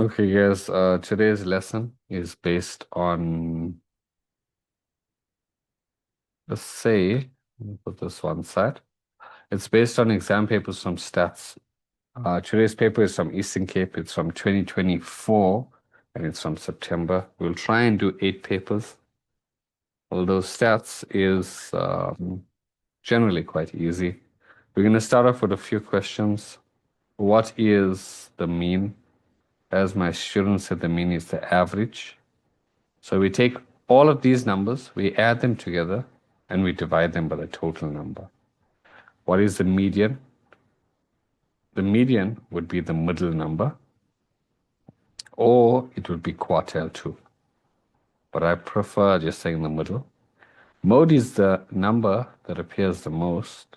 Okay, guys, today's lesson is based on, let's say, let me put this one side. It's based on exam papers from stats. Today's paper is from Eastern Cape. It's from 2024 and it's from September. We'll try and do 8 papers, although stats is generally quite easy. We're going to start off with a few questions. What is the mean? As my student said, the mean is the average. So we take all of these numbers, we add them together, and we divide them by the total number. What is the median? The median would be the middle number, or it would be quartile 2. But I prefer just saying the middle. Mode is the number that appears the most.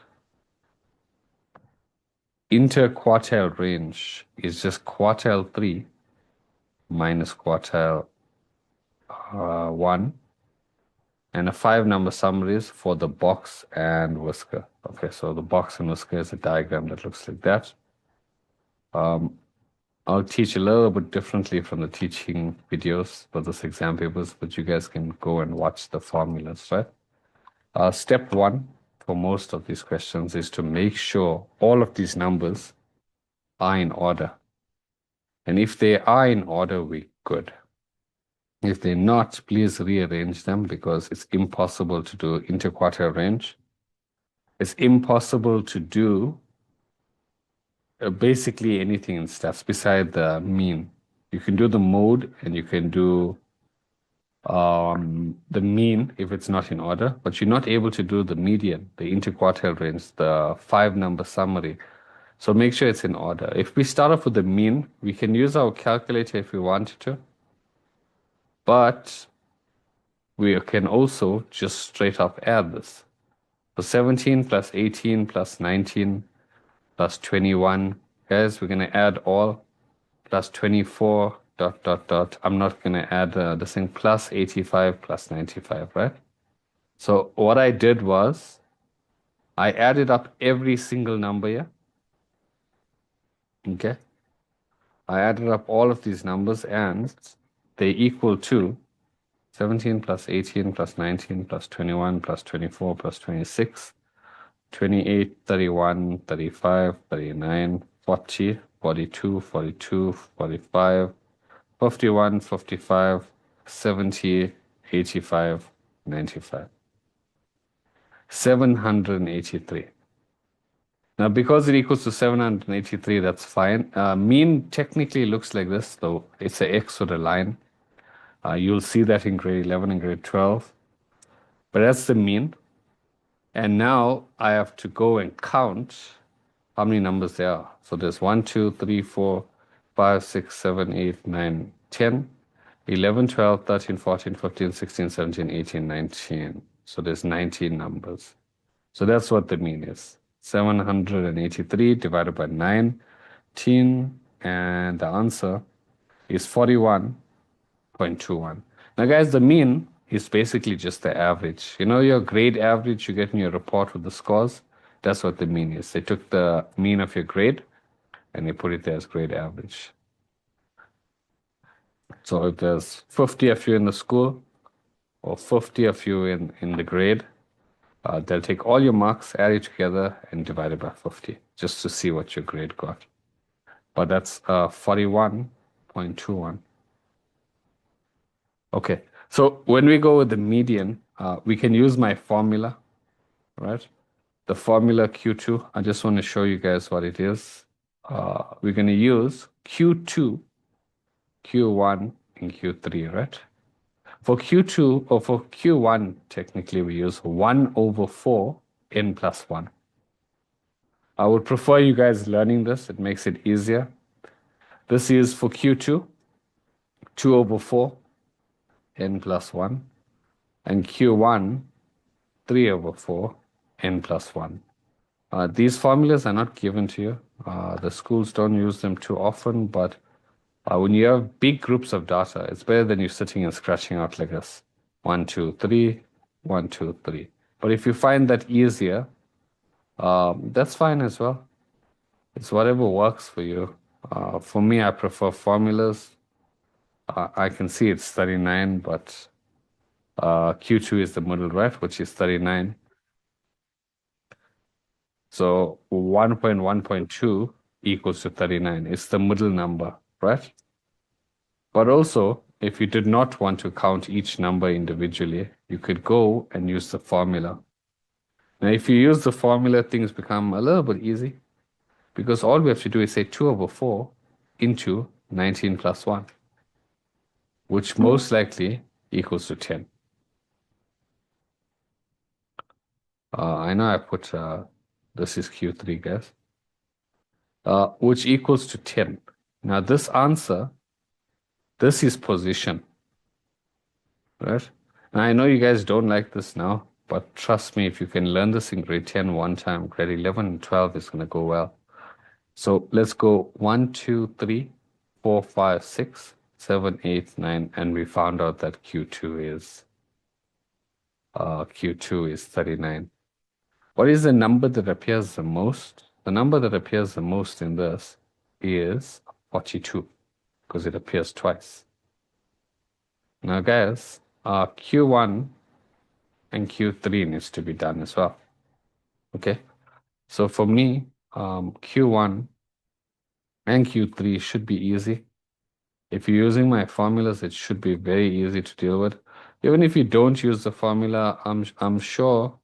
Interquartile range is just quartile 3 minus quartile 1. And a 5-number summaries for the box and whisker. Okay, so the box and whisker is a diagram that looks like that. I'll teach a little bit differently from the teaching videos for this exam papers, but you guys can go and watch the formulas, right? Step 1 for most of these questions is to make sure all of these numbers are in order. And if they are in order, we're good. If they're not, please rearrange them because it's impossible to do interquartile range. It's impossible to do basically anything in stats beside the mean. You can do the mode and you can do the mean if it's not in order, but you're not able to do the median, the interquartile range, the 5-number summary. So make sure it's in order. If we start off with the mean, we can use our calculator if we wanted to, but we can also just straight up add this. So 17 plus 18 plus 19 plus 21. Guys, we're going to add all plus 24 dot dot dot. I'm not going to add this thing plus 85 plus 95, right? So what I did was I added up every single number here. Okay. I added up all of these numbers and they equal to 17 plus 18 plus 19 plus 21 plus 24 plus 26, 28, 31, 35, 39, 40, 42, 42, 45, 51, 55, 70, 85, 95. 783. Now, because it equals to 783, that's fine. Mean technically looks like this, though it's an X with a line. You'll see that in grade 11 and grade 12. But that's the mean. And now I have to go and count how many numbers there are. So there's 1, 2, 3, 4, 5, 6, 7, 8, 9, 10, 11, 12, 13, 14, 15, 16, 17, 18, 19. So there's 19 numbers. So that's what the mean is. 783 divided by 19, and the answer is 41.21. Now, guys, the mean is basically just the average. You know your grade average you get in your report with the scores? That's what the mean is. They took the mean of your grade and they put it there as grade average. So if there's 50 of you in the school or 50 of you in the grade, they'll take all your marks, add it together, and divide it by 50, just to see what your grade got. But that's 41.21. Okay, so when we go with the median, we can use my formula, right? The formula Q2, I just want to show you guys what it is. We're going to use Q2, Q1, and Q3, right? For Q2, or for Q1, technically we use 1 over 4 n plus 1. I would prefer you guys learning this. It makes it easier. This is for Q2, 2 over 4 n plus 1. And Q1, 3 over 4 n plus 1. These formulas are not given to you. The schools don't use them too often, but when you have big groups of data, it's better than you sitting and scratching out like this. 1, 2, 3, 1, 2, 3. But if you find that easier, that's fine as well. It's whatever works for you. For me, I prefer formulas. I can see it's 39, but Q2 is the middle, right, which is 39. So 1.1.2 equals to 39. It's the middle number, right? But also, if you did not want to count each number individually, you could go and use the formula. Now, if you use the formula, things become a little bit easy because all we have to do is say 2 over 4 into 19 plus 1, which most likely equals to 10. I know I put this is Q3, guys, which equals to 10. Now, this answer, this is position, right? And I know you guys don't like this now, but trust me, if you can learn this in grade 10 one time, grade 11 and 12 is going to go well. So let's go 1, 2, 3, 4, 5, 6, 7, 8, 9, and we found out that Q2 is 39. What is the number that appears the most? The number that appears the most in this is 42 because it appears twice. Now, guys, Q1 and Q3 needs to be done as well. Okay, so for me, Q1 and Q3 should be easy. If you're using my formulas, it should be very easy to deal with. Even if you don't use the formula, I'm sure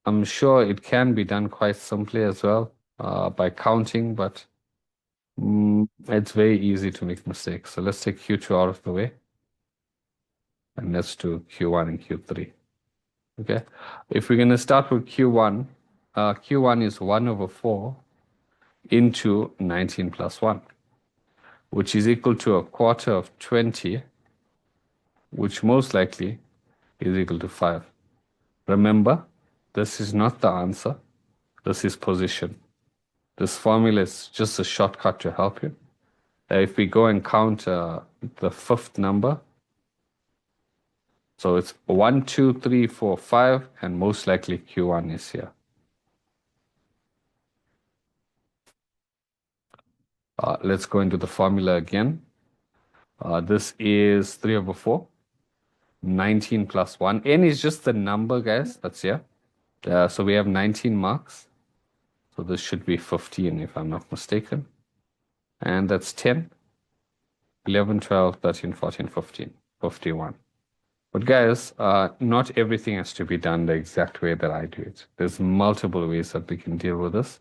it can be done quite simply as well, by counting, but it's very easy to make mistakes. So let's take Q2 out of the way and let's do Q1 and Q3. Okay, if we're going to start with Q1, Q1 is 1 over 4 into 19 plus 1, which is equal to a quarter of 20, which most likely is equal to 5. Remember, this is not the answer. This is position. This formula is just a shortcut to help you. If we go and count the fifth number, so it's 1, 2, 3, 4, 5, and most likely Q1 is here. Let's go into the formula again. This is 3 over 4, 19 plus 1. N is just the number, guys. That's here. So we have 19 marks. So this should be 15 if I'm not mistaken. And that's 10, 11, 12, 13, 14, 15, 51. But guys, not everything has to be done the exact way that I do it. There's multiple ways that we can deal with this.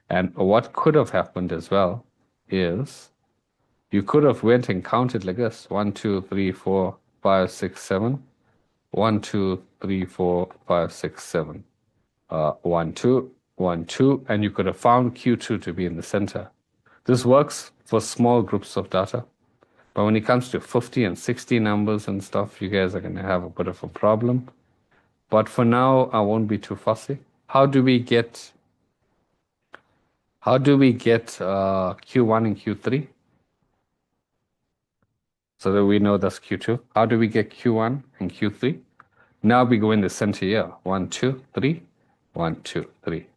And what could have happened as well is you could have went and counted like this. 1, 2, 3, 4, 5, 6, 7. 1, 2, 3, 4, 5, 6, 7. 1, 2, 1, 2. And you could have found Q2 to be in the center. This works for small groups of data. But when it comes to 50 and 60 numbers and stuff, you guys are going to have a bit of a problem. But for now, I won't be too fussy. How do we get Q1 and Q3? So that we know that's Q2. How do we get Q1 and Q3? Now we go in the center here. 1, 2, 3. 1, 2, 3.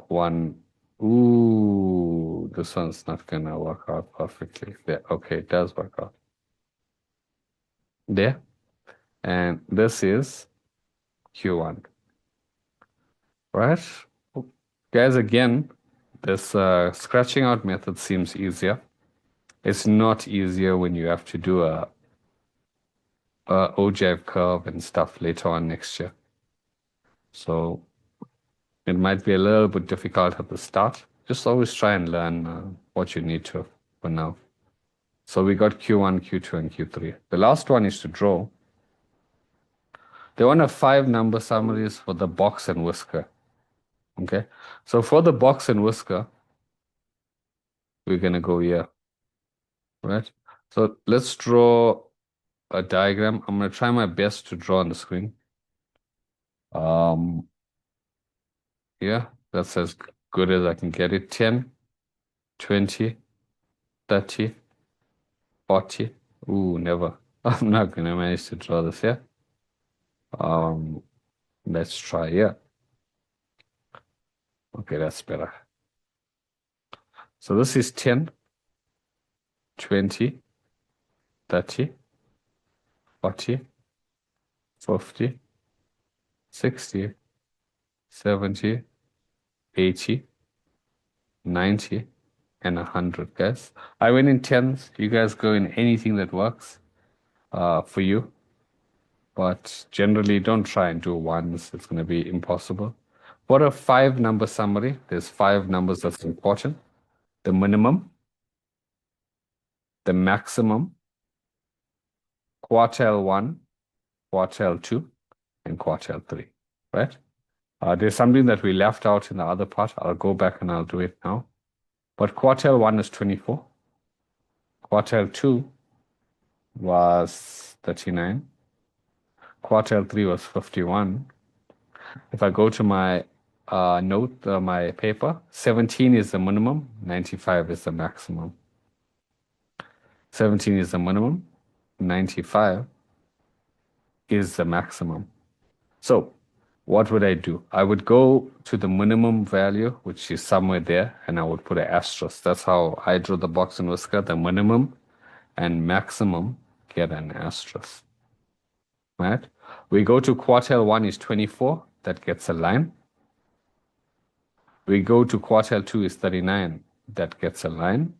1. Ooh, this one's not gonna work out perfectly. There. Okay, it does work out. There. And this is Q1. Right? Guys, again, this scratching out method seems easier. It's not easier when you have to do a ogive curve and stuff later on next year. So it might be a little bit difficult at the start. Just always try and learn what you need to for now. So we got Q1, Q2, and Q3. The last one is to draw. They want a 5 number summaries for the box and whisker. Okay, so for the box and whisker, we're going to go here, right? So let's draw a diagram. I'm going to try my best to draw on the screen. Yeah, that's as good as I can get it. 10, 20, 30, 40. Ooh, never. I'm not going to manage to draw this here. Let's try here. Okay, that's better. So this is 10, 20, 30, 40, 50, 60, 70, 80, 90, and 100, guys. I went in tens. You guys go in anything that works for you. But generally, don't try and do ones. It's going to be impossible. For a 5-number summary, there's 5 numbers that's important. The minimum, the maximum, quartile 1, quartile 2, and quartile 3, right? There's something that we left out in the other part. I'll go back and I'll do it now. But quartile 1 is 24. Quartile 2 was 39. Quartile 3 was 51. If I go to my note, my paper, 17 is the minimum, 95 is the maximum. 17 is the minimum, 95 is the maximum. So what would I do? I would go to the minimum value, which is somewhere there, and I would put an asterisk. That's how I drew the box and whisker. The minimum and maximum get an asterisk. Right? We go to quartile 1 is 24. That gets a line. We go to quartile 2 is 39. That gets a line.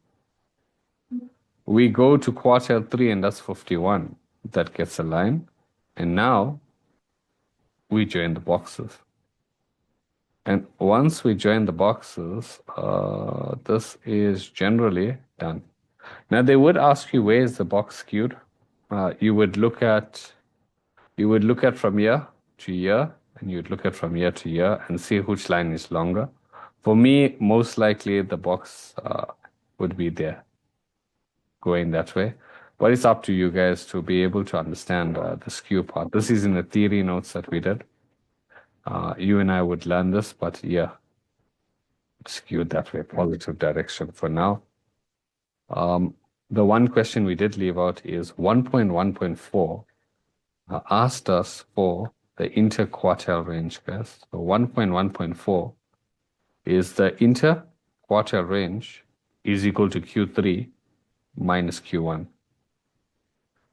We go to quartile 3 and that's 51. That gets a line. And now we join the boxes. And once we join the boxes, this is generally done. Now they would ask you, where is the box skewed? You would look at from year to year, and you'd look at from year to year and see which line is longer. For me, most likely the box would be there, going that way. But it's up to you guys to be able to understand the skew part. This is in the theory notes that we did. You and I would learn this, but yeah, skewed that way, positive direction for now. The one question we did leave out is 1.1.4 asked us for the interquartile range, guys. So 1.1.4 is the interquartile range is equal to Q3 minus Q1,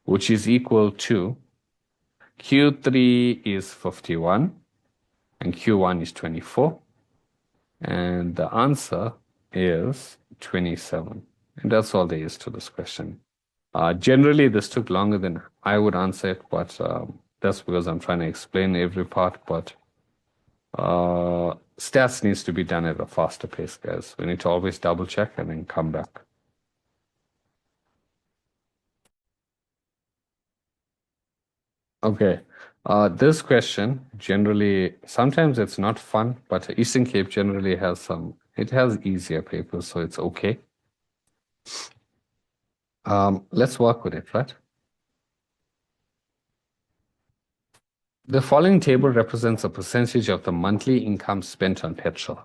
which is equal to Q3 is 51 and Q1 is 24. And the answer is 27. And that's all there is to this question. Generally, this took longer than I would answer it, but that's because I'm trying to explain every part. But stats needs to be done at a faster pace, guys. We need to always double check and then come back. Okay. This question generally, sometimes it's not fun, but Eastern Cape generally has it has easier papers, so it's okay. Let's work with it, right? The following table represents a percentage of the monthly income spent on petrol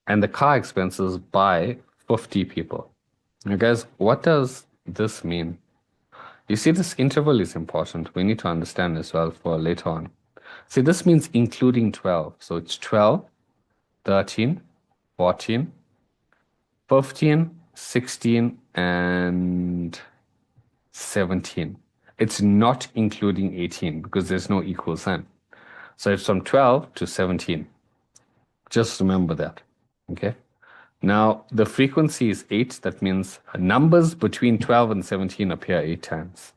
and the car expenses by 50 people. Now, guys, what does this mean? You see, this interval is important. We need to understand as well for later on. See, this means including 12. So it's 12, 13, 14, 15, 16, and 17. It's not including 18 because there's no equal sign. So it's from 12 to 17. Just remember that. Okay. Now, the frequency is 8. That means numbers between 12 and 17 appear 8 times.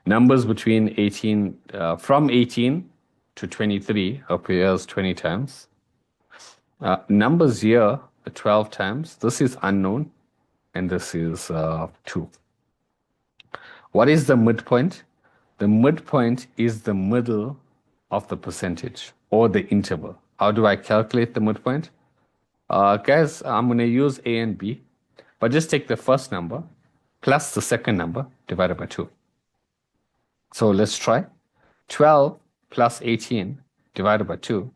Numbers between 18, from 18 to 23 appears 20 times. Numbers here, 12 times. This is unknown, and this is 2. What is the midpoint? The midpoint is the middle of the percentage or the interval. How do I calculate the midpoint? Guys, I'm going to use A and B, but just take the first number plus the second number divided by 2. So let's try. 12 plus 18 divided by 2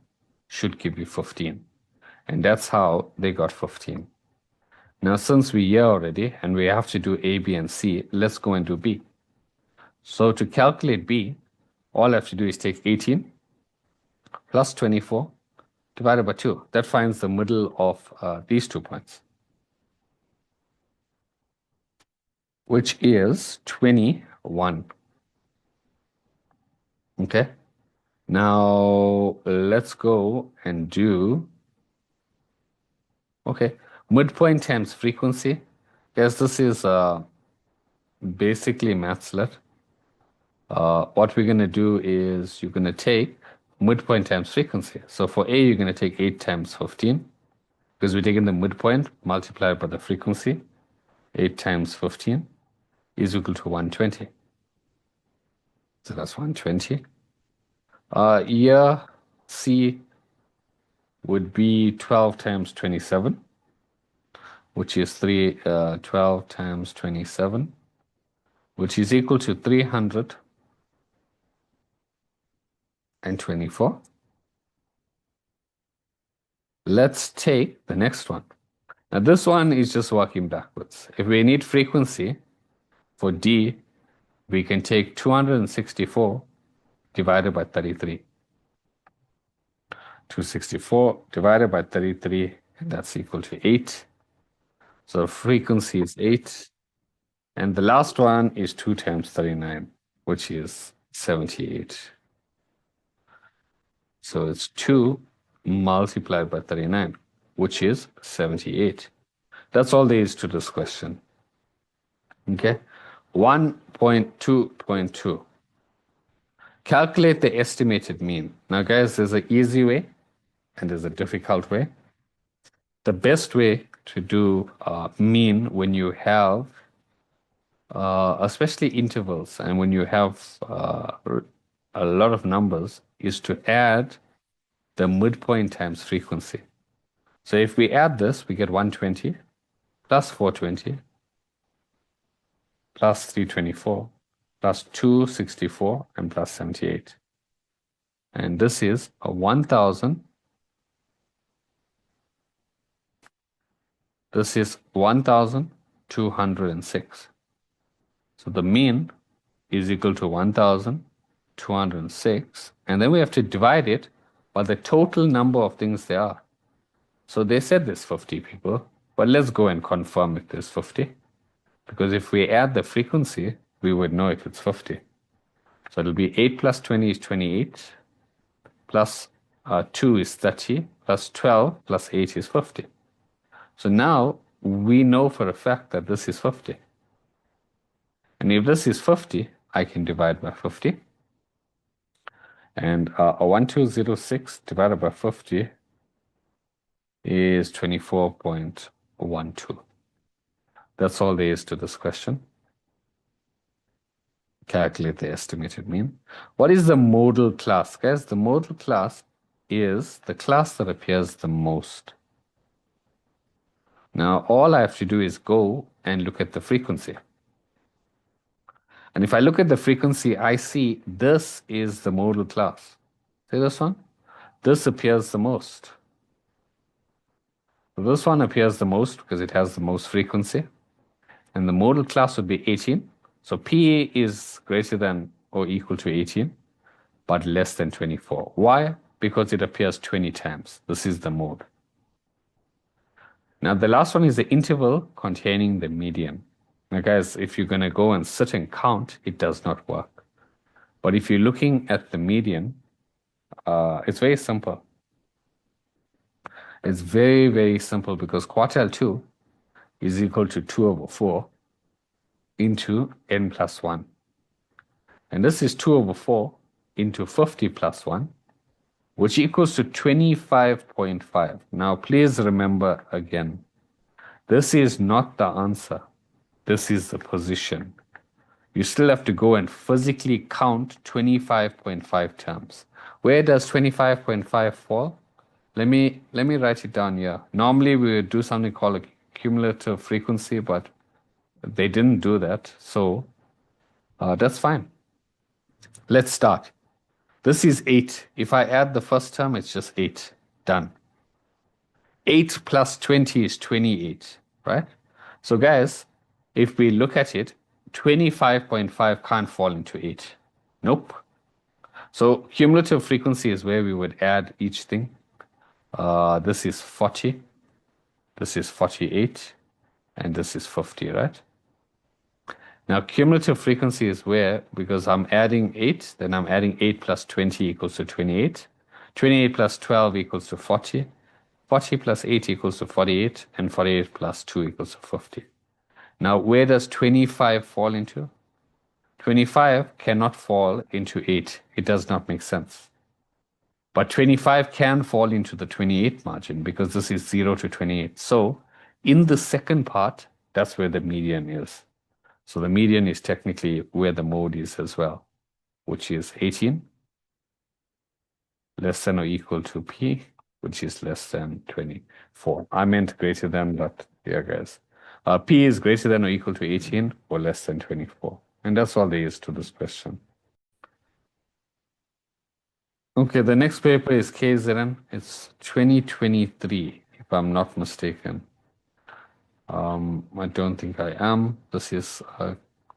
should give you 15. And that's how they got 15. Now, since we're here already and we have to do A, B, and C, let's go and do B. So to calculate B, all I have to do is take 18 plus 24 divided by 2. That finds the middle of these 2 points. which is 21. Okay. Now let's go and do, okay, midpoint times frequency. Guess this is basically mathslet. What we're going to do is you're going to take midpoint times frequency. So for A, you're going to take 8 times 15 because we're taking the midpoint multiplied by the frequency. 8 times 15 is equal to 120. So that's 120. Year C would be 12 times 27, which is 12 times 27, which is equal to 324. Let's take the next one. Now this one is just working backwards. If we need frequency for D, we can take 264 divided by 33. 264 divided by 33, and that's equal to 8. So frequency is 8. And the last one is 2 times 39, which is 78. So it's 2 multiplied by 39, which is 78. That's all there is to this question. Okay. 1.2.2. Calculate the estimated mean. Now, guys, there's an easy way and there's a difficult way. The best way to do mean when you have, especially intervals, and when you have a lot of numbers, is to add the midpoint times frequency. So if we add this, we get 120 plus 420 plus 324 plus 264 and plus 78. And this is a 1,000. This is 1,206. So the mean is equal to 1,206. And then we have to divide it by the total number of things there are. So they said there's 50 people, but let's go and confirm if there's 50. Because if we add the frequency, we would know if it's 50. So it'll be 8 plus 20 is 28, plus 2 is 30, plus 12 plus 8 is 50. So now we know for a fact that this is 50. And if this is 50, I can divide by 50. And 1,206 divided by 50 is 24.12. That's all there is to this question. Calculate the estimated mean. What is the modal class? Guys, the modal class is the class that appears the most. Now, all I have to do is go and look at the frequency. And if I look at the frequency, I see this is the modal class. See this one? This appears the most. So this one appears the most because it has the most frequency. And the modal class would be 18. So PA is greater than or equal to 18, but less than 24. Why? Because it appears 20 times. This is the mode. Now, the last one is the interval containing the median. Now, guys, if you're going to go and sit and count, it does not work. But if you're looking at the median, it's very simple. It's very, very simple because quartile 2 is equal to 2 over 4 into n plus 1. And this is 2 over 4 into 50 plus 1, which equals to 25.5. Now, please remember again, this is not the answer. This is the position. You still have to go and physically count 25.5 terms. Where does 25.5 fall? Let me write it down here. Normally, we would do something called a cumulative frequency, but they didn't do that. So that's fine. Let's start. This is 8. If I add the first term, it's just 8. Done. 8 plus 20 is 28, right? So guys, if we look at it, 25.5 can't fall into 8. Nope. So cumulative frequency is where we would add each thing. This is 40. This is 48. And this is 50, right? Now, cumulative frequency is where, because I'm adding 8, then I'm adding 8 plus 20 equals to 28. 28 plus 12 equals to 40. 40 plus 8 equals to 48, and 48 plus 2 equals to 50. Now, where does 25 fall into? 25 cannot fall into 8. It does not make sense. But 25 can fall into the 28 margin because this is 0 to 28. So in the second part, that's where the median is. So the median is technically where the mode is as well, which is 18 less than or equal to P, which is less than 24. I meant greater than, but yeah, guys. P is greater than or equal to 18 or less than 24. And that's all there is to this question. Okay, the next paper is KZN. It's 2023, if I'm not mistaken. I don't think I am. This is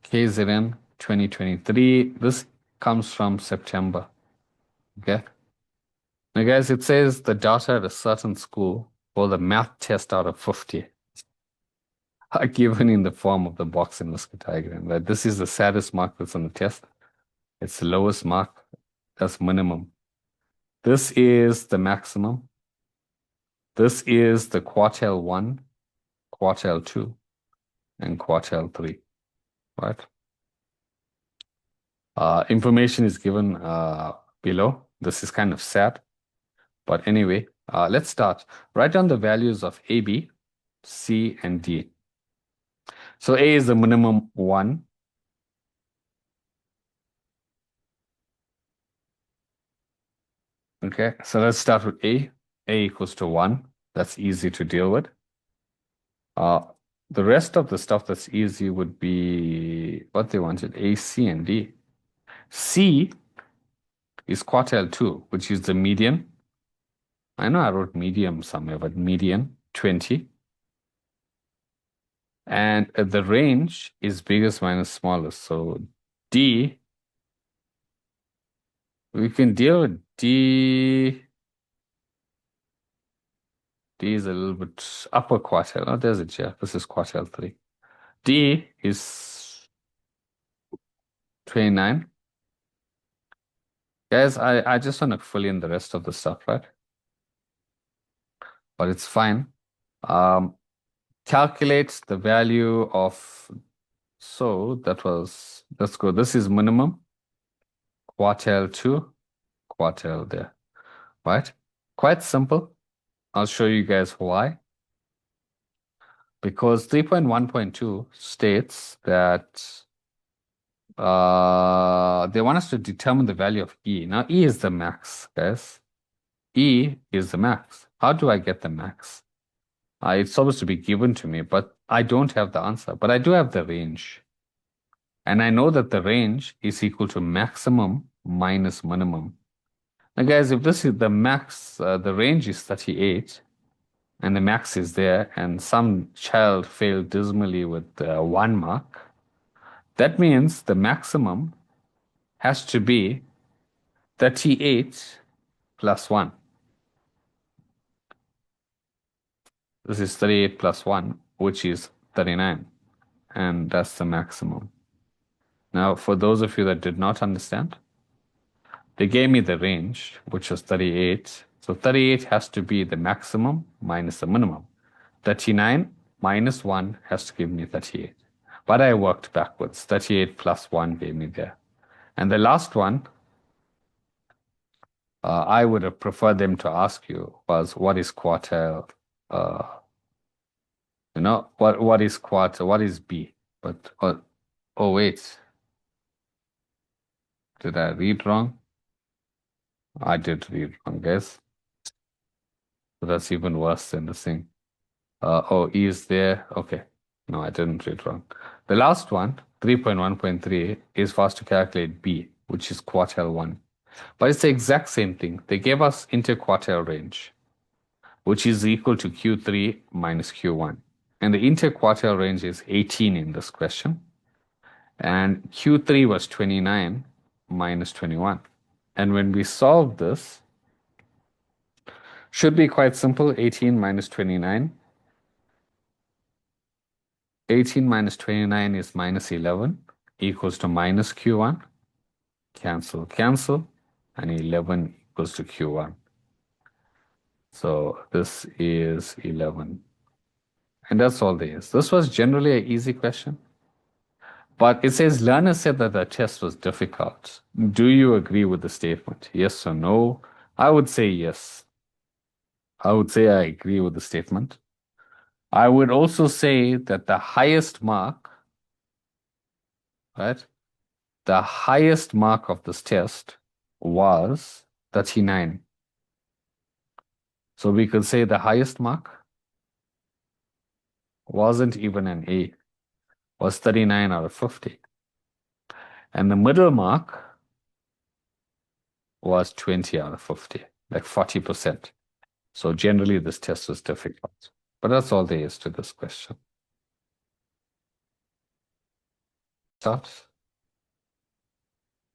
KZN 2023. This comes from September. Okay. Now, guys, it says the data at a certain school for the math test out of 50 are given in the form of the box in this diagram. Right? This is the saddest mark that's on the test. It's the lowest mark. That's minimum. This is the maximum. This is the quartile 1, quartile 2, and quartile 3. Right? Information is given below. This is kind of sad. But anyway, let's start. Write down the values of A, B, C, and D. So A is the minimum 1. Okay, so let's start with A. A equals to 1. That's easy to deal with. The rest of the stuff that's easy would be what they wanted, A, C, and D. C is quartile 2, which is the median. I know I wrote medium somewhere, but median, 20. And the range is biggest minus smallest. So D, we can deal with D. D is a little bit upper quartile. Oh, there's it, yeah. This is quartile 3. D is 29. Guys, I just want to fill in the rest of the stuff, right? But it's fine. Calculate the value of, so that was, let's go. This is minimum, quartile 2, quartile there, right? Quite simple. I'll show you guys why. Because 3.1.2 states that they want us to determine the value of E. Now, E is the max, guys. E is the max. How do I get the max? It's supposed to be given to me, but I don't have the answer. But I do have the range. And I know that the range is equal to maximum minus minimum. Now, guys, if this is the max, the range is 38, and the max is there, and some child failed dismally with 1 mark, that means the maximum has to be 38 plus 1. This is 38 plus 1, which is 39. And that's the maximum. Now, for those of you that did not understand, they gave me the range, which was 38. So 38 has to be the maximum minus the minimum. 39 minus 1 has to give me 38. But I worked backwards. 38 plus 1 gave me there. And the last one, I would have preferred them to ask you was, what is quartile? What is quartile? What is B? But, oh, wait. Did I read wrong? I did read wrong, guys. So that's even worse than the thing. Oh, E is there. Okay. No, I didn't read wrong. The last one, 3.1.3, is for us to calculate B, which is quartile 1. But it's the exact same thing. They gave us interquartile range, which is equal to Q3 minus Q1. And the interquartile range is 18 in this question. And Q3 was 29 minus 21. And when we solve this, should be quite simple, 18 minus 29. 18 minus 29 is minus 11 equals to minus Q1. Cancel, cancel, and 11 equals to Q1. So this is 11. And that's all there is. This was generally an easy question. But it says learners said that the test was difficult. Do you agree with the statement? Yes or no? I would say yes. I would say I agree with the statement. I would also say that the highest mark, right? The highest mark of this test was 39. So we could say the highest mark wasn't even an A, was 39 out of 50. And the middle mark was 20 out of 50, like 40%. So generally this test was difficult. But that's all there is to this question. Thoughts?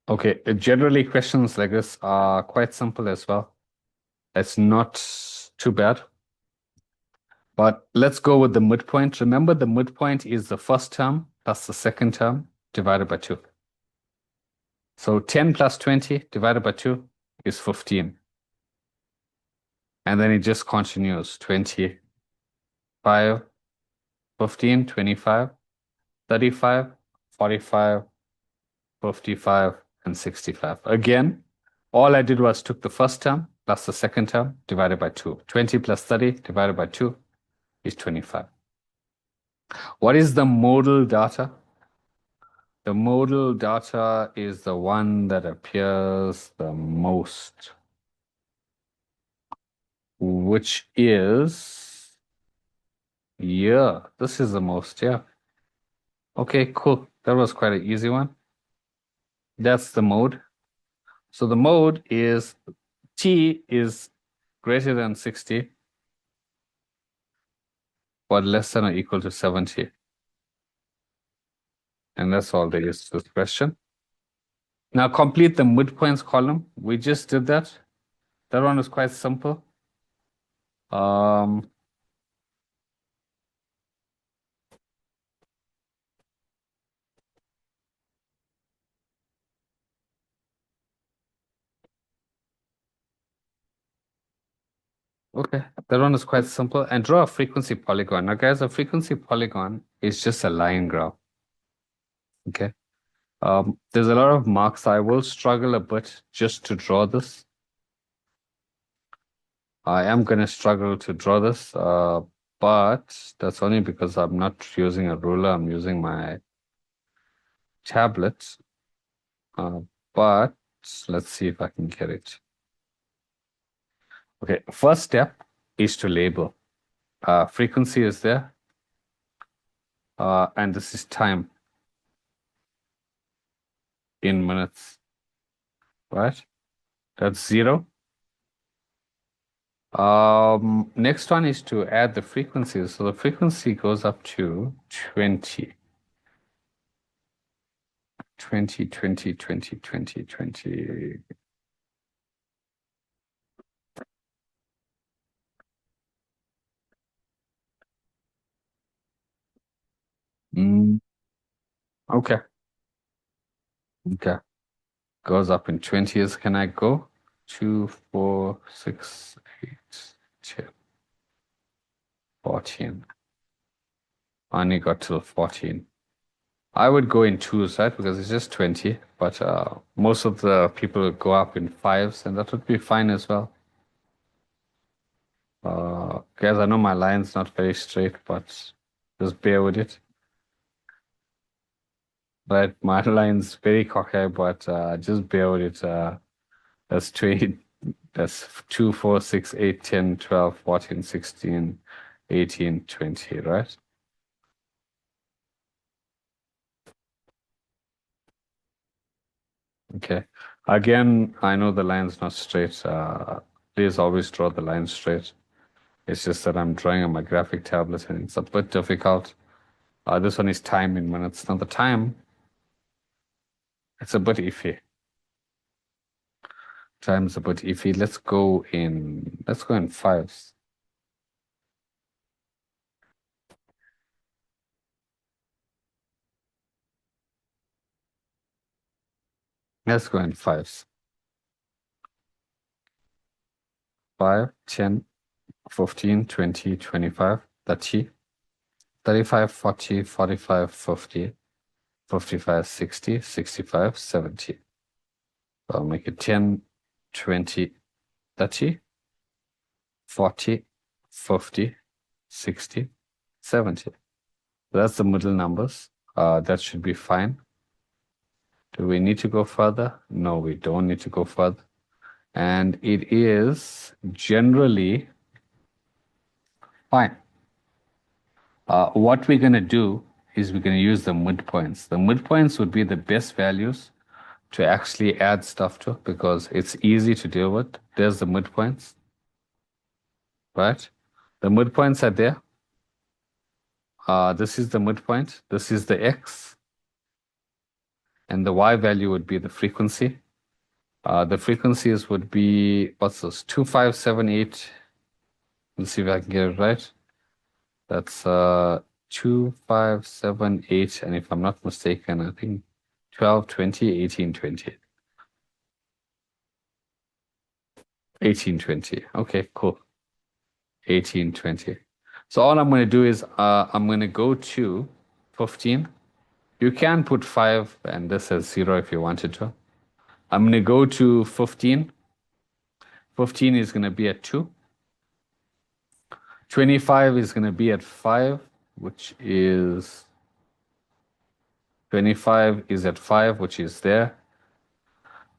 Okay, generally questions like this are quite simple as well. It's not too bad. But let's go with the midpoint. Remember, the midpoint is the first term plus the second term divided by 2. So 10 plus 20 divided by 2 is 15. And then it just continues 25, 15, 25, 35, 45, 55, and 65. Again, all I did was took the first term plus the second term divided by 2. 20 plus 30 divided by 2 is 25. What is the modal data? The modal data is the one that appears the most, which is, yeah, this is the most, yeah. Okay, cool. That was quite an easy one. That's the mode. So the mode is T is greater than 60, but less than or equal to 70. And that's all there is to this question. Now complete the midpoints column. We just did that. That one is quite simple. Okay, that one is quite simple. And draw a frequency polygon. Now, guys, a frequency polygon is just a line graph. Okay. There's a lot of marks. I will struggle a bit just to draw this. I am going to struggle to draw this, but that's only because I'm not using a ruler. I'm using my tablet. But let's see if I can get it. Okay, first step is to label. Frequency is there. And this is time in minutes, right? That's 0. Next one is to add the frequencies. So the frequency goes up to 20. 20, 20, 20, 20, 20. Okay. Okay. Goes up in 20s. Can I go? 2, 4, 6, 8, 10, 14. Only got till 14. I would go in 2s, right? Because it's just 20. But most of the people go up in 5s, and that would be fine as well. Guys, I know my line's not very straight, but just bear with it. Right, my line's very cocky, but just bear with it. That's 20, that's 2, 4, 6, 8, 10, 12, 14, 16, 18, 20, right? Okay. Again, I know the line's not straight. Please always draw the line straight. It's just that I'm drawing on my graphic tablet and it's a bit difficult. This one is time in minutes. Now the time, it's a bit iffy. Time's a bit iffy. Let's go in 5s. Let's go in fives. 5, 10, 15, 20, 25, 30, 35, 40, 45, 50, 55, 60, 65, 70. So I'll make it 10, 20, 30, 40, 50, 60, 70. That's the middle numbers. That should be fine. Do we need to go further? No, we don't need to go further. And it is generally fine. What we're going to do is we're going to use the midpoints. The midpoints would be the best values to actually add stuff to because it's easy to deal with. There's the midpoints, right? The midpoints are there. This is the midpoint. This is the x. And the y value would be the frequency. The frequencies would be, what's this? 2578. Let's see if I can get it right. That's 2578. And if I'm not mistaken, I think 12, 20, 18, 20. 1820. Okay, cool. 1820. So all I'm going to do is I'm going to go to 15. You can put 5 and this as 0 if you wanted to. I'm going to go to 15. 15 is going to be at 2. 25 is going to be at 5, which is 25 is at 5, which is there.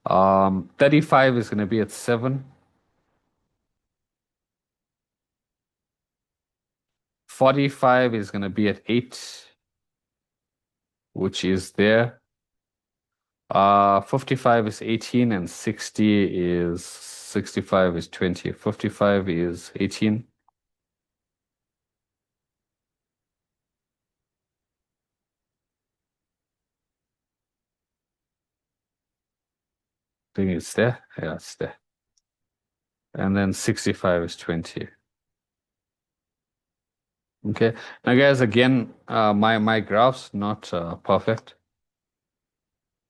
35 is going to be at 7. 45 is going to be at 8, which is there. 55 is 18 and 65 is 20. 55 is 18. I think it's there. Yeah, it's there. And then 65 is 20. Okay. Now guys, again, my graph's not perfect.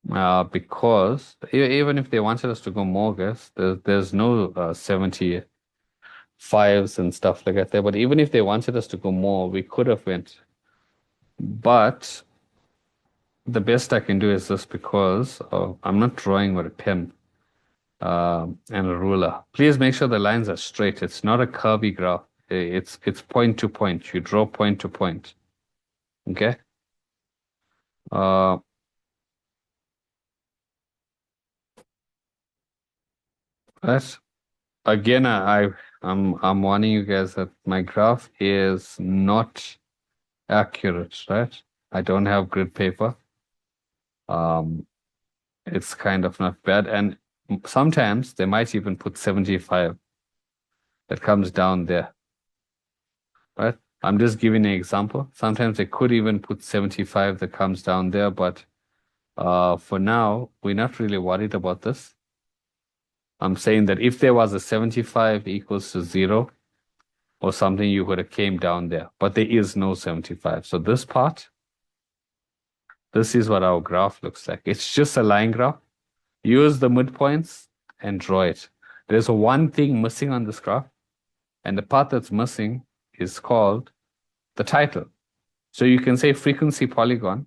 Because even if they wanted us to go more, guys, there's no 75s and stuff like that there. But even if they wanted us to go more, we could have went. But the best I can do is this because I'm not drawing with a pen and a ruler. Please make sure the lines are straight. It's not a curvy graph. It's point to point. You draw point to point. Okay. That's again. I'm warning you guys that my graph is not accurate, right? I don't have grid paper. It's kind of not bad, and sometimes they might even put 75 that comes down there, right? I'm just giving an example. Sometimes they could even put 75 that comes down there, but for now, we're not really worried about this. I'm saying that if there was a 75 equals to 0 or something, you would have came down there, but there is no 75. So this part, this is what our graph looks like. It's just a line graph. Use the midpoints and draw it. There's one thing missing on this graph, and the part that's missing is called the title. So you can say frequency polygon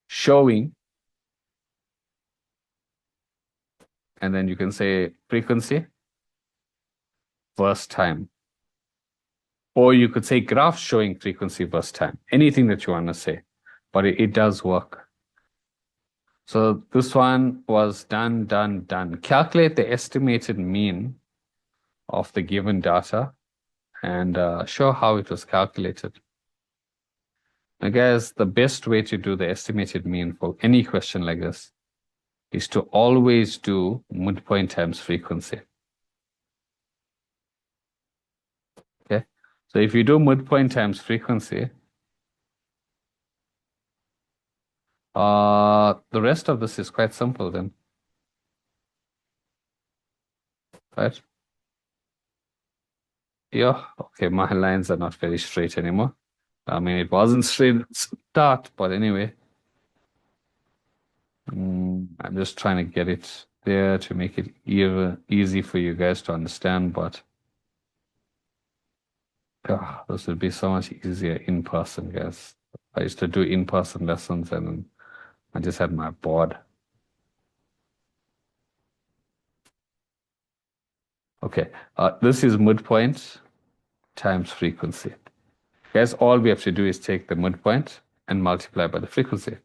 showing, and then you can say frequency versus time. Or you could say graph showing frequency versus time. Anything that you want to say, but it does work. So this one was done. Calculate the estimated mean of the given data and show how it was calculated. Now, guys, the best way to do the estimated mean for any question like this is to always do midpoint times frequency. Okay, so if you do midpoint times frequency, the rest of this is quite simple then, right? Yeah, okay, my lines are not very straight anymore. I mean, it wasn't straight at start, but anyway. I'm just trying to get it there to make it easy for you guys to understand, but this would be so much easier in person, guys. I used to do in-person lessons and I just had my board. Okay, this is midpoint times frequency. Guys, all we have to do is take the midpoint and multiply by the frequency.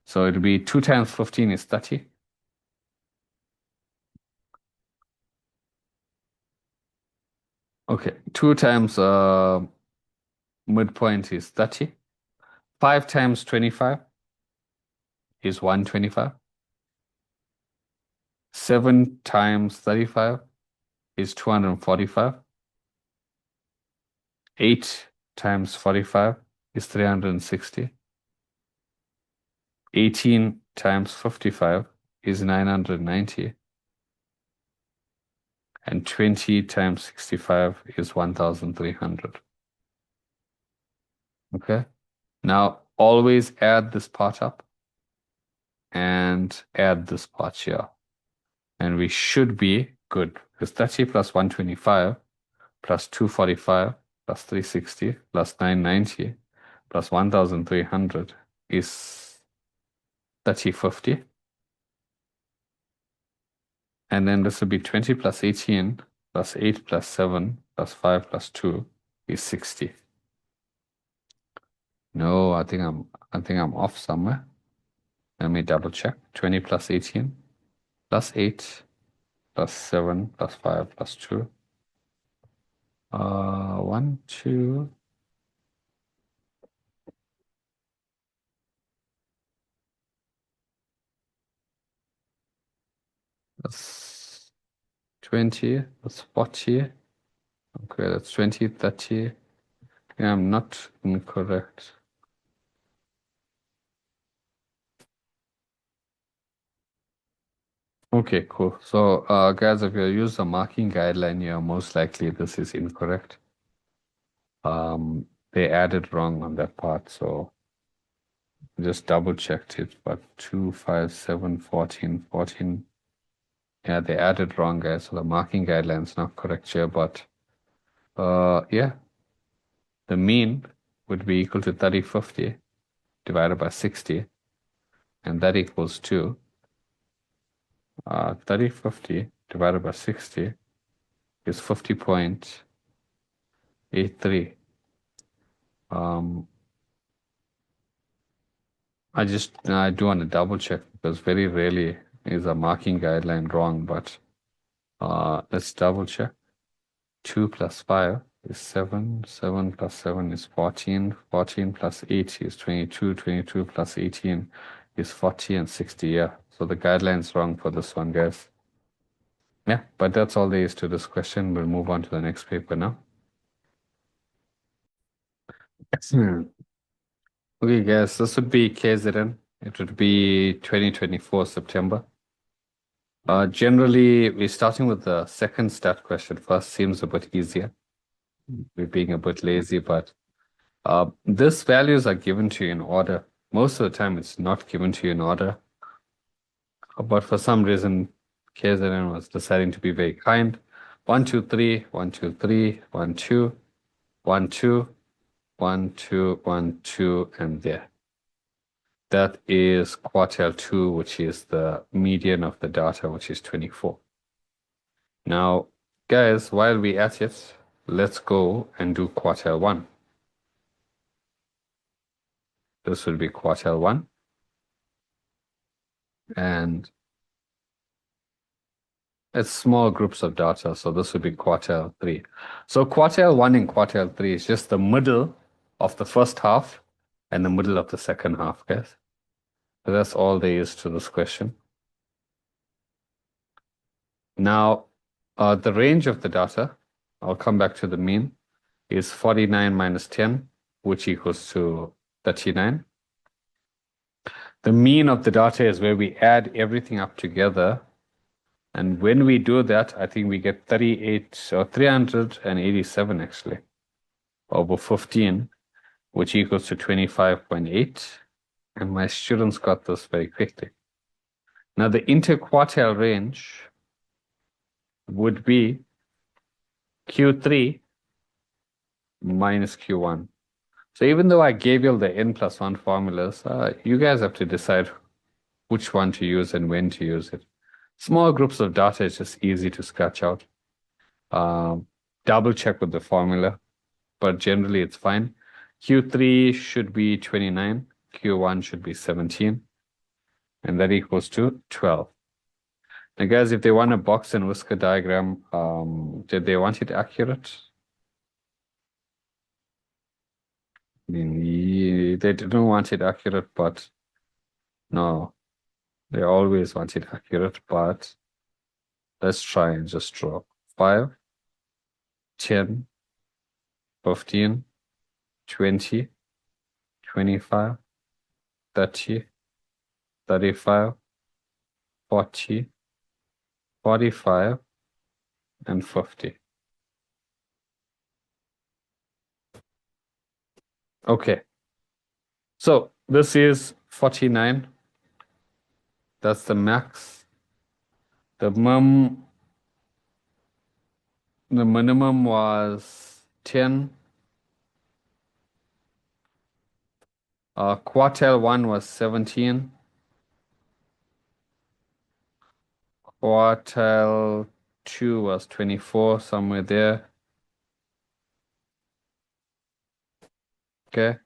So it'll be 2 times 15 is 30. Okay, 2 times midpoint is 30. 5 times 25 is 125. 7 times 35 is 245. 8 times 45 is 360. 18 times 55 is 990. And 20 times 65 is 1,300. Okay. Now always add this part up and add this part here. And we should be good because 30 plus 125 plus 245 plus 360 plus 990 plus 1,300 is 3050. And then this will be 20 plus 18 plus 8 plus 7 plus 5 plus 2 is 60. No, I think I'm off somewhere. Let me double check. 20 plus 18 plus 8 plus 7 plus 5 plus 2. 1, 2. That's 20. That's 40. Okay, that's 20, 30. Yeah, I'm not incorrect. Okay, cool. So, guys, if you use a marking guideline here, most likely this is incorrect. They added wrong on that part, so just double checked it. But 2, 5, 7, 14, 14. Yeah, they added wrong, guys. So the marking guideline's not correct here, but yeah, the mean would be equal to 3050 divided by 60, and that equals to 3050 divided by 60 is 50.83. I do want to double check because very rarely is a marking guideline wrong, but let's double check. 2 plus 5 is 7, 7 plus 7 is 14, 14 plus 8 is 22, 22 plus 18 is 40 and 60, yeah. So the guideline's wrong for this one, guys. Yeah, but that's all there is to this question. We'll move on to the next paper now. Okay, guys, this would be KZN. It would be 2024 September. Generally, we're starting with the second stat question first. Seems a bit easier. We're being a bit lazy, but these values are given to you in order. Most of the time, it's not given to you in order. But for some reason, KZN was deciding to be very kind. 1, 2, 3, 1, 2, 3, 1, 2, 1, 2, 1, 2, 1, 2, and there. That is quartile 2, which is the median of the data, which is 24. Now, guys, while we're at it, let's go and do quartile 1. This will be quartile 1. And it's small groups of data, so this would be quartile 3. So quartile 1 and quartile 3 is just the middle of the first half and the middle of the second half, guys. So that's all there is to this question. Now, the range of the data, I'll come back to the mean, is 49 minus 10, which equals to 39. The mean of the data is where we add everything up together. And when we do that, I think we get 38 or 387 actually over 15, which equals to 25.8. And my students got this very quickly. Now the interquartile range would be Q3 minus Q1. So even though I gave you the n+1 formulas, you guys have to decide which one to use and when to use it. Small groups of data is just easy to sketch out. Double check with the formula, but generally it's fine. Q3 should be 29, Q1 should be 17, and that equals to 12. Now guys, if they want a box and whisker diagram, did they want it accurate? They didn't want it accurate, but no, they always want it accurate, but let's try and just draw 5, 10, 15, 20, 25, 30, 35, 40, 45, and 50. Okay. So this is 49. That's the max. The minimum was 10. Quartile 1 was 17. Quartile 2 was 24, somewhere there. Okay.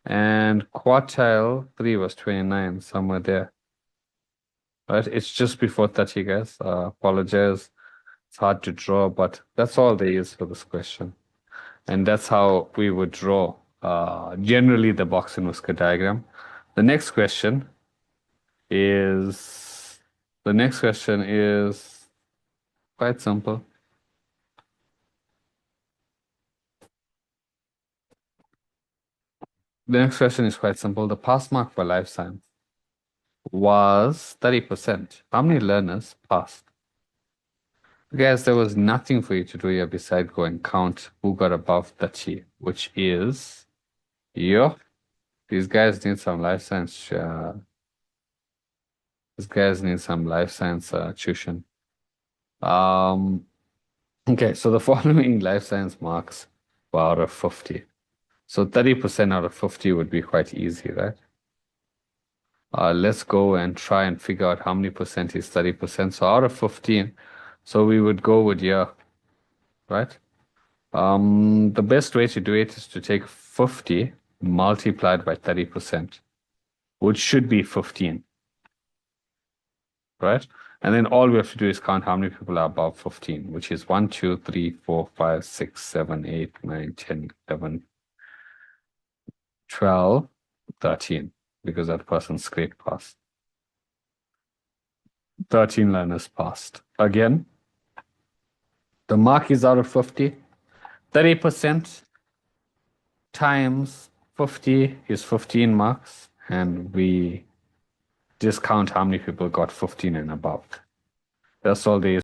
And quartile 3 was 29, somewhere there. Right? It's just before 30, guys. Apologize. It's hard to draw, but that's all there is for this question. And that's how we would draw generally the box and whisker diagram. The next question is quite simple. The next question is quite simple. The pass mark for life science was 30%. How many learners passed? Guys, there was nothing for you to do here besides go and count who got above 30, which is you. These guys need some life science. These guys need some life science tuition. Okay, so the following life science marks were out of 50. So 30% out of 50 would be quite easy, right? Let's go and try and figure out how many percent is 30%. So out of 15, so we would go with year, right? The best way to do it is to take 50 multiplied by 30%, which should be 15, right? And then all we have to do is count how many people are above 15, which is 1, 2, 3, 4, 5, 6, 7, 8, 9, 10, 11, 12, 13, because that person scraped past. 13 learners passed. Again, the mark is out of 50. 30% times 50 is 15 marks, and we discount how many people got 15 and above. That's all there is.